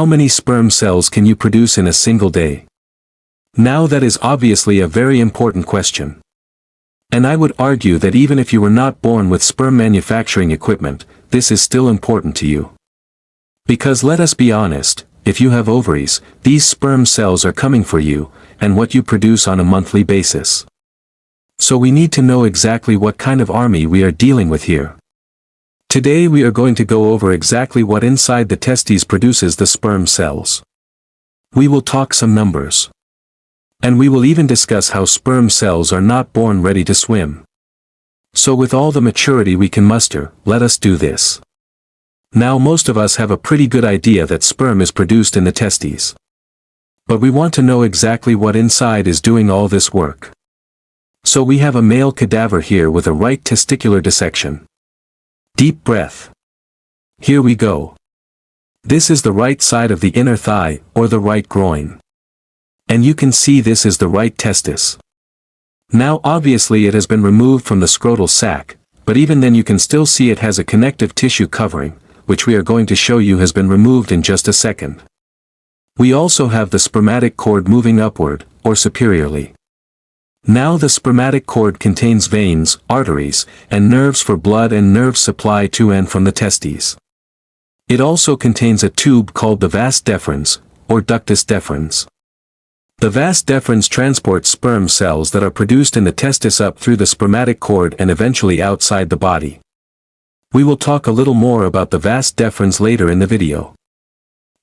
how many sperm cells can you produce in a single day? Now that is obviously a very important question. And I would argue that even if you were not born with sperm manufacturing equipment, this is still important to you. Because let us be honest, if you have ovaries, these sperm cells are coming for you, and what you produce on a monthly basis. So we need to know exactly what kind of army we are dealing with here. Today we are going to go over exactly what inside the testes produces the sperm cells. We will talk some numbers. And we will even discuss how sperm cells are not born ready to swim. So with all the maturity we can muster, let us do this. Now most of us have a pretty good idea that sperm is produced in the testes. But we want to know exactly what inside is doing all this work. So we have a male cadaver here with a right testicular dissection. Deep breath. Here we go. This is the right side of the inner thigh, or the right groin. And you can see this is the right testis. Now obviously it has been removed from the scrotal sac, but even then you can still see it has a connective tissue covering, which we are going to show you has been removed in just a second. We also have the spermatic cord moving upward, or superiorly. Now the spermatic cord contains veins, arteries, and nerves for blood and nerve supply to and from the testes. It also contains a tube called the vas deferens, or ductus deferens. The vas deferens transports sperm cells that are produced in the testis up through the spermatic cord and eventually outside the body. We will talk a little more about the vas deferens later in the video.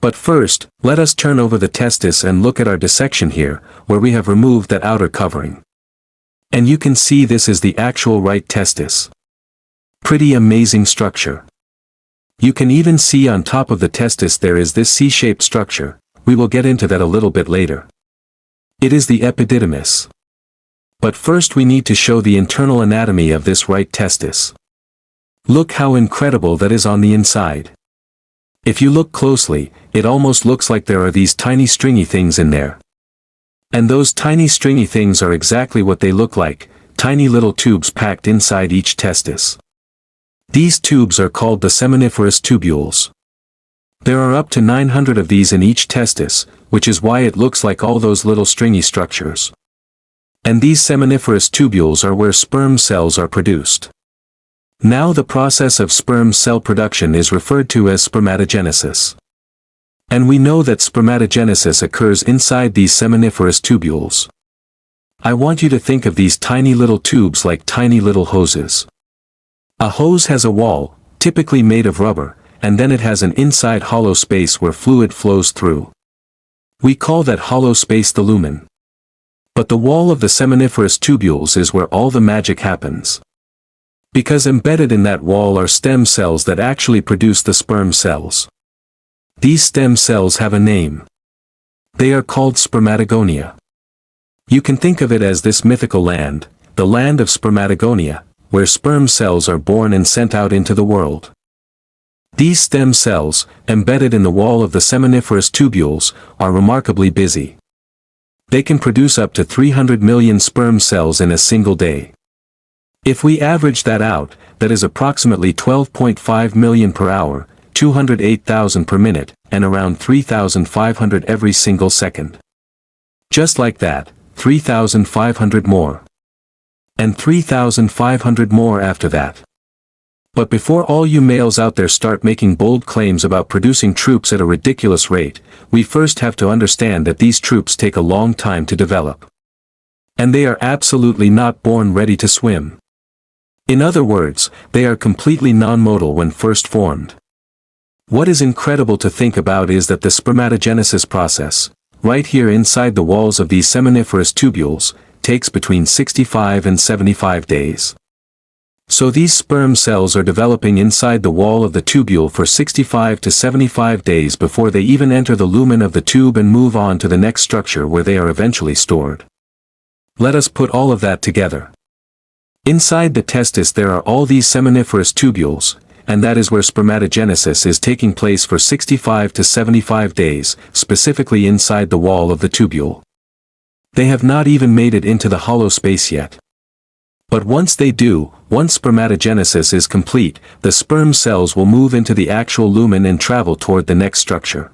But first, let us turn over the testis and look at our dissection here, where we have removed that outer covering. And you can see this is the actual right testis. Pretty amazing structure. You can even see on top of the testis there is this C-shaped structure. We will get into that a little bit later. It is the epididymis. But first we need to show the internal anatomy of this right testis. Look how incredible that is on the inside. If you look closely, it almost looks like there are these tiny stringy things in there. And those tiny stringy things are exactly what they look like, tiny little tubes packed inside each testis. These tubes are called the seminiferous tubules. There are up to 900 of these in each testis, which is why it looks like all those little stringy structures. And these seminiferous tubules are where sperm cells are produced. Now the process of sperm cell production is referred to as spermatogenesis. And we know that spermatogenesis occurs inside these seminiferous tubules. I want you to think of these tiny little tubes like tiny little hoses. A hose has a wall, typically made of rubber, and then it has an inside hollow space where fluid flows through. We call that hollow space the lumen. But the wall of the seminiferous tubules is where all the magic happens. Because embedded in that wall are stem cells that actually produce the sperm cells. These stem cells have a name. They are called spermatogonia. You can think of it as this mythical land, the land of spermatogonia, where sperm cells are born and sent out into the world. These stem cells, embedded in the wall of the seminiferous tubules, are remarkably busy. They can produce up to 300 million sperm cells in a single day. If we average that out, that is approximately 12.5 million per hour, 208,000 per minute, and around 3,500 every single second. Just like that, 3,500 more. And 3,500 more after that. But before all you males out there start making bold claims about producing troops at a ridiculous rate, we first have to understand that these troops take a long time to develop. And they are absolutely not born ready to swim. In other words, they are completely non-modal when first formed. What is incredible to think about is that the spermatogenesis process, right here inside the walls of these seminiferous tubules, takes between 65 and 75 days. So these sperm cells are developing inside the wall of the tubule for 65 to 75 days before they even enter the lumen of the tube and move on to the next structure where they are eventually stored. Let us put all of that together. Inside the testis there are all these seminiferous tubules, and that is where spermatogenesis is taking place for 65 to 75 days, specifically inside the wall of the tubule. They have not even made it into the hollow space yet. But once they do, once spermatogenesis is complete, the sperm cells will move into the actual lumen and travel toward the next structure.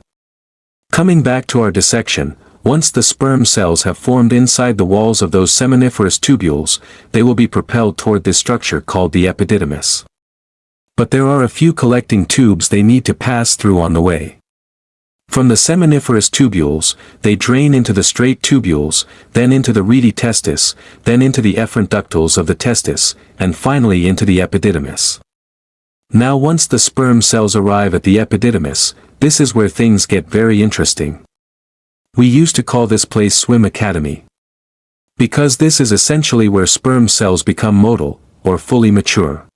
Coming back to our dissection, once the sperm cells have formed inside the walls of those seminiferous tubules, they will be propelled toward this structure called the epididymis. But there are a few collecting tubes they need to pass through on the way. From the seminiferous tubules, they drain into the straight tubules, then into the reedy testis, then into the efferent ductals of the testis, and finally into the epididymis. Now once the sperm cells arrive at the epididymis, this is where things get very interesting. We used to call this place Swim Academy. Because this is essentially where sperm cells become motile, or fully mature.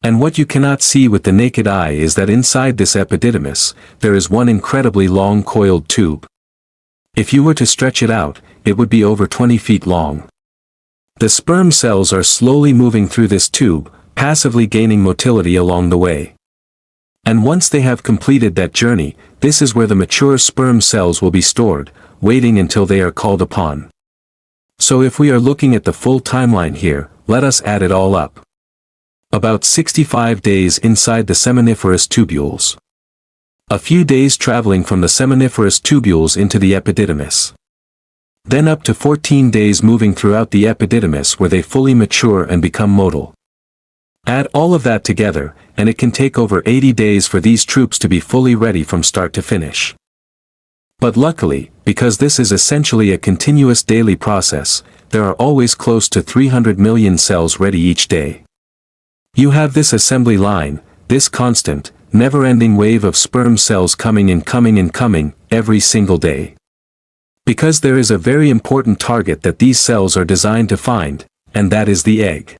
And what you cannot see with the naked eye is that inside this epididymis, there is one incredibly long coiled tube. If you were to stretch it out, it would be over 20 feet long. The sperm cells are slowly moving through this tube, passively gaining motility along the way. And once they have completed that journey, this is where the mature sperm cells will be stored, waiting until they are called upon. So if we are looking at the full timeline here, let us add it all up. About 65 days inside the seminiferous tubules. A few days traveling from the seminiferous tubules into the epididymis. Then up to 14 days moving throughout the epididymis where they fully mature and become motile. Add all of that together, and it can take over 80 days for these troops to be fully ready from start to finish. But luckily, because this is essentially a continuous daily process, there are always close to 300 million cells ready each day. You have this assembly line, this constant, never-ending wave of sperm cells coming and coming and coming, every single day. Because there is a very important target that these cells are designed to find, and that is the egg.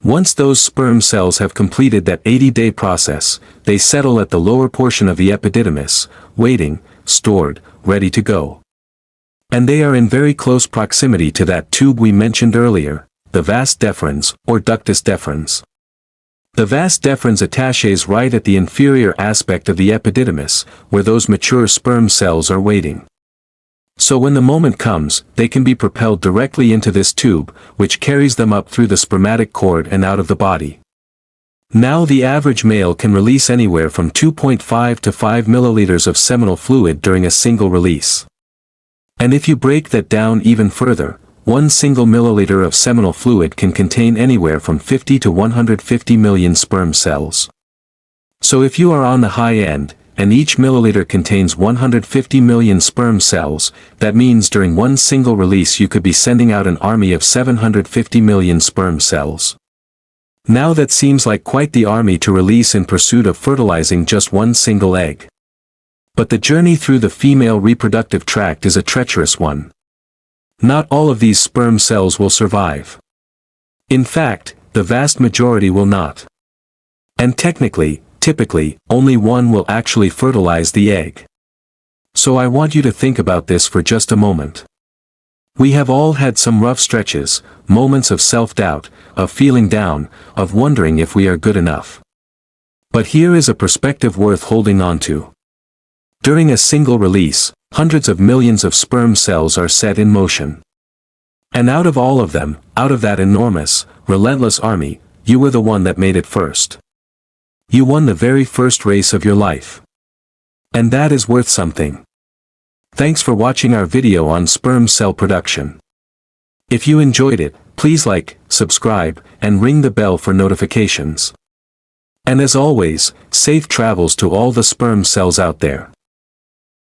Once those sperm cells have completed that 80-day process, they settle at the lower portion of the epididymis, waiting, stored, ready to go. And they are in very close proximity to that tube we mentioned earlier, the vas deferens, or ductus deferens. The vas deferens attaches right at the inferior aspect of the epididymis, where those mature sperm cells are waiting. So when the moment comes, they can be propelled directly into this tube, which carries them up through the spermatic cord and out of the body. Now the average male can release anywhere from 2.5 to 5 milliliters of seminal fluid during a single release. And if you break that down even further, 1 single milliliter of seminal fluid can contain anywhere from 50 to 150 million sperm cells. So if you are on the high end, and each milliliter contains 150 million sperm cells, that means during one single release you could be sending out an army of 750 million sperm cells. Now that seems like quite the army to release in pursuit of fertilizing just one single egg. But the journey through the female reproductive tract is a treacherous one. Not all of these sperm cells will survive. In fact, the vast majority will not. And typically, only one will actually fertilize the egg. So I want you to think about this for just a moment. We have all had some rough stretches, moments of self-doubt, of feeling down, of wondering if we are good enough. But here is a perspective worth holding on to. During a single release, hundreds of millions of sperm cells are set in motion. And out of all of them, out of that enormous, relentless army, you were the one that made it first. You won the very first race of your life. And that is worth something. Thanks for watching our video on sperm cell production. If you enjoyed it, please like, subscribe, and ring the bell for notifications. And as always, safe travels to all the sperm cells out there.